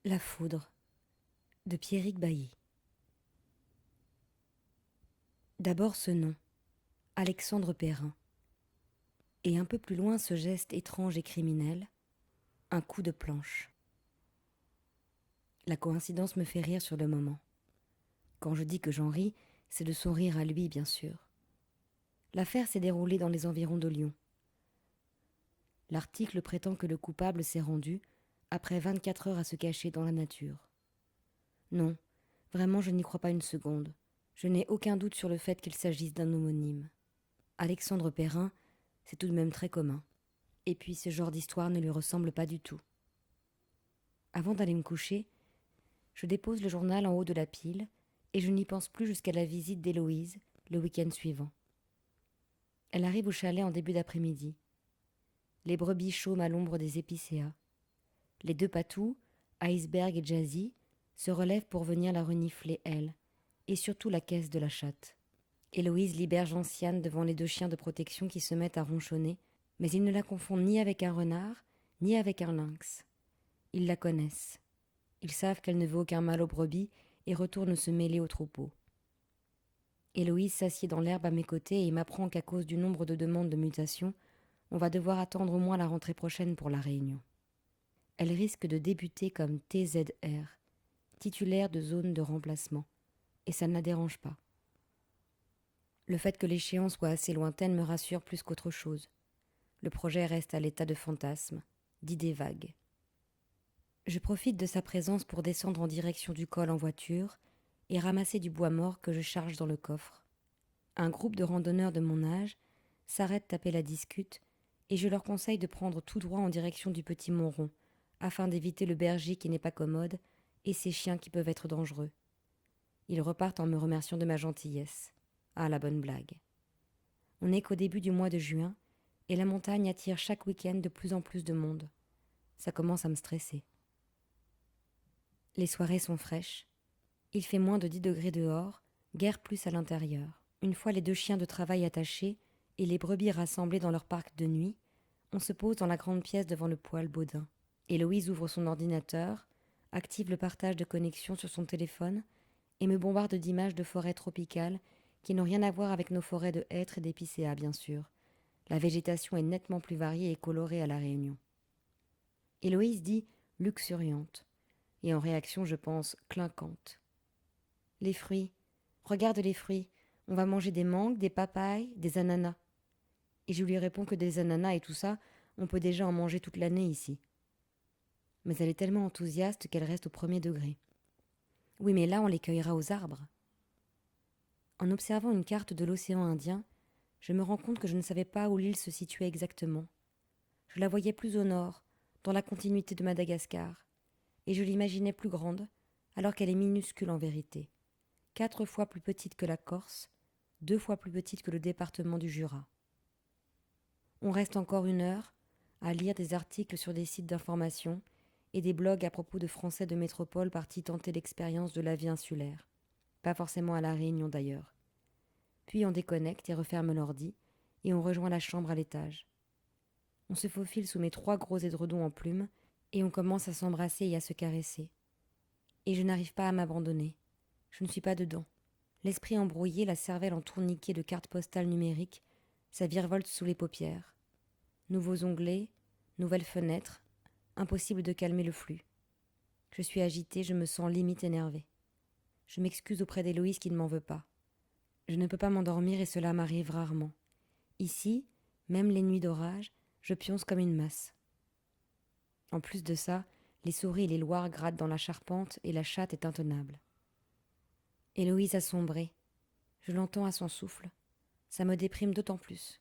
La foudre de Pierrick Bailly. D'abord ce nom, Alexandre Perrin, et un peu plus loin ce geste étrange et criminel, un coup de planche. La coïncidence me fait rire sur le moment. Quand je dis que j'en ris, c'est de son rire à lui, bien sûr. L'affaire s'est déroulée dans les environs de Lyon. L'article prétend que le coupable s'est rendu après 24 heures à se cacher dans la nature. Non, vraiment je n'y crois pas une seconde. Je n'ai aucun doute sur le fait qu'il s'agisse d'un homonyme. Alexandre Perrin, c'est tout de même très commun. Et puis ce genre d'histoire ne lui ressemble pas du tout. Avant d'aller me coucher, je dépose le journal en haut de la pile et je n'y pense plus jusqu'à la visite d'Héloïse le week-end suivant. Elle arrive au chalet en début d'après-midi. Les brebis chôment à l'ombre des épicéas. Les deux patous, Iceberg et Jazzy, se relèvent pour venir la renifler, elle, et surtout la caisse de la chatte. Héloïse libère Gentiane devant les deux chiens de protection qui se mettent à ronchonner, mais ils ne la confondent ni avec un renard, ni avec un lynx. Ils la connaissent. Ils savent qu'elle ne veut aucun mal aux brebis et retournent se mêler au troupeau. Héloïse s'assied dans l'herbe à mes côtés et m'apprend qu'à cause du nombre de demandes de mutation, on va devoir attendre au moins la rentrée prochaine pour la réunion. Elle risque de débuter comme TZR, titulaire de zone de remplacement, et ça ne la dérange pas. Le fait que l'échéance soit assez lointaine me rassure plus qu'autre chose. Le projet reste à l'état de fantasme, d'idées vagues. Je profite de sa présence pour descendre en direction du col en voiture et ramasser du bois mort que je charge dans le coffre. Un groupe de randonneurs de mon âge s'arrête taper la discute et je leur conseille de prendre tout droit en direction du petit Montrond afin d'éviter le berger qui n'est pas commode et ses chiens qui peuvent être dangereux. Ils repartent en me remerciant de ma gentillesse. Ah, la bonne blague. On n'est qu'au début du mois de juin et la montagne attire chaque week-end de plus en plus de monde. Ça commence à me stresser. Les soirées sont fraîches. Il fait moins de 10 degrés dehors, guère plus à l'intérieur. Une fois les deux chiens de travail attachés et les brebis rassemblées dans leur parc de nuit, on se pose dans la grande pièce devant le poêle Baudin. Héloïse ouvre son ordinateur, active le partage de connexion sur son téléphone et me bombarde d'images de forêts tropicales qui n'ont rien à voir avec nos forêts de hêtres et d'épicéas, bien sûr. La végétation est nettement plus variée et colorée à La Réunion. Héloïse dit luxuriante, et en réaction je pense clinquante. Les fruits, regarde les fruits, on va manger des mangues, des papayes, des ananas. Et je lui réponds que des ananas et tout ça, on peut déjà en manger toute l'année ici. Mais elle est tellement enthousiaste qu'elle reste au premier degré. Oui, mais là on les cueillera aux arbres. En observant une carte de l'océan Indien, je me rends compte que je ne savais pas où l'île se situait exactement. Je la voyais plus au nord, dans la continuité de Madagascar, et je l'imaginais plus grande, alors qu'elle est minuscule en vérité. 4 fois plus petite que la Corse, 2 fois plus petite que le département du Jura. On reste encore 1 heure à lire des articles sur des sites d'information et des blogs à propos de Français de métropole partis tenter l'expérience de la vie insulaire. Pas forcément à La Réunion d'ailleurs. Puis on déconnecte et referme l'ordi, et on rejoint la chambre à l'étage. On se faufile sous mes 3 gros édredons en plumes, et on commence à s'embrasser et à se caresser. Et je n'arrive pas à m'abandonner. Je ne suis pas dedans. L'esprit embrouillé, la cervelle en tourniquet de cartes postales numériques, ça virevolte sous les paupières. Nouveaux onglets, nouvelles fenêtres, impossible de calmer le flux. Je suis agitée, je me sens limite énervée. Je m'excuse auprès d'Héloïse qui ne m'en veut pas. Je ne peux pas m'endormir et cela m'arrive rarement. Ici, même les nuits d'orage, je pionce comme une masse. En plus de ça, les souris et les loirs grattent dans la charpente et la chatte est intenable. Héloïse a sombré. Je l'entends à son souffle. Ça me déprime d'autant plus.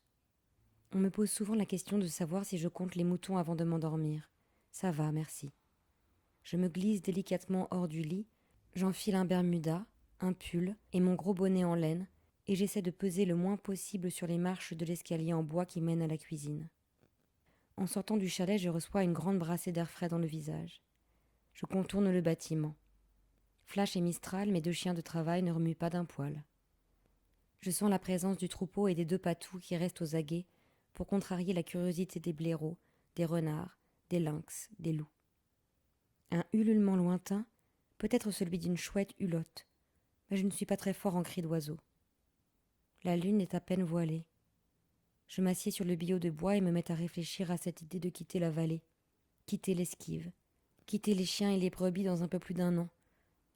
On me pose souvent la question de savoir si je compte les moutons avant de m'endormir. Ça va, merci. Je me glisse délicatement hors du lit, j'enfile un bermuda, un pull et mon gros bonnet en laine, et j'essaie de peser le moins possible sur les marches de l'escalier en bois qui mène à la cuisine. En sortant du chalet, je reçois une grande brassée d'air frais dans le visage. Je contourne le bâtiment. Flash et Mistral, mes 2 chiens de travail, ne remuent pas d'un poil. Je sens la présence du troupeau et des 2 patous qui restent aux aguets pour contrarier la curiosité des blaireaux, des renards, des lynx, des loups. Un ululement lointain, peut-être celui d'une chouette hulotte, mais je ne suis pas très fort en cris d'oiseaux. La lune est à peine voilée. Je m'assieds sur le billot de bois et me mets à réfléchir à cette idée de quitter la vallée, quitter l'esquive, quitter les chiens et les brebis dans un peu plus d'1 an.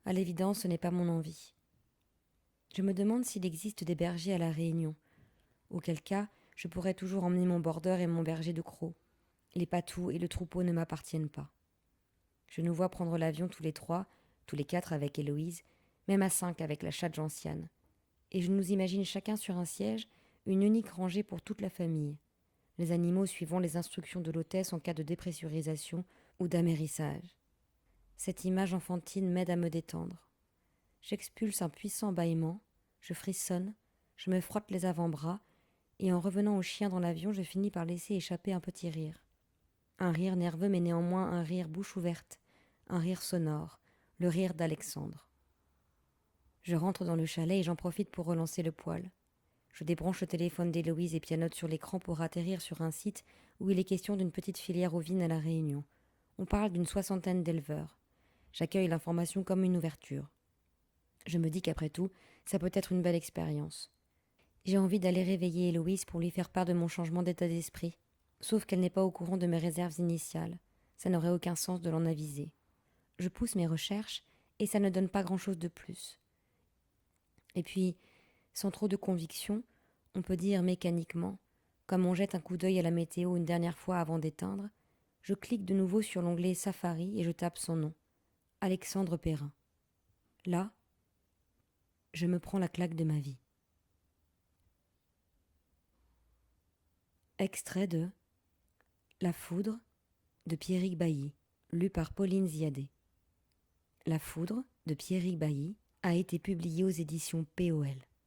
À l'évidence, ce n'est pas mon envie. Je me demande s'il existe des bergers à La Réunion, auquel cas je pourrais toujours emmener mon bordeur et mon berger de crocs. Les patous et le troupeau ne m'appartiennent pas. Je nous vois prendre l'avion tous les 3, tous les 4 avec Héloïse, même à 5 avec la chatte gentiane. Et je nous imagine chacun sur un siège, une unique rangée pour toute la famille. Les animaux suivant les instructions de l'hôtesse en cas de dépressurisation ou d'amérissage. Cette image enfantine m'aide à me détendre. J'expulse un puissant bâillement, je frissonne, je me frotte les avant-bras, et en revenant au chien dans l'avion, je finis par laisser échapper un petit rire. Un rire nerveux, mais néanmoins un rire bouche ouverte, un rire sonore, le rire d'Alexandre. Je rentre dans le chalet et j'en profite pour relancer le poêle. Je débranche le téléphone d'Héloïse et pianote sur l'écran pour atterrir sur un site où il est question d'une petite filière ovine à La Réunion. On parle d'une 60aine d'éleveurs. J'accueille l'information comme une ouverture. Je me dis qu'après tout, ça peut être une belle expérience. J'ai envie d'aller réveiller Héloïse pour lui faire part de mon changement d'état d'esprit. Sauf qu'elle n'est pas au courant de mes réserves initiales. Ça n'aurait aucun sens de l'en aviser. Je pousse mes recherches et ça ne donne pas grand-chose de plus. Et puis, sans trop de conviction, on peut dire mécaniquement, comme on jette un coup d'œil à la météo une dernière fois avant d'éteindre, je clique de nouveau sur l'onglet Safari et je tape son nom, Alexandre Perrin. Là, je me prends la claque de ma vie. Extrait de La Foudre de Pierrick Bailly, lu par Pauline Ziadé. La Foudre de Pierrick Bailly a été publié aux éditions POL.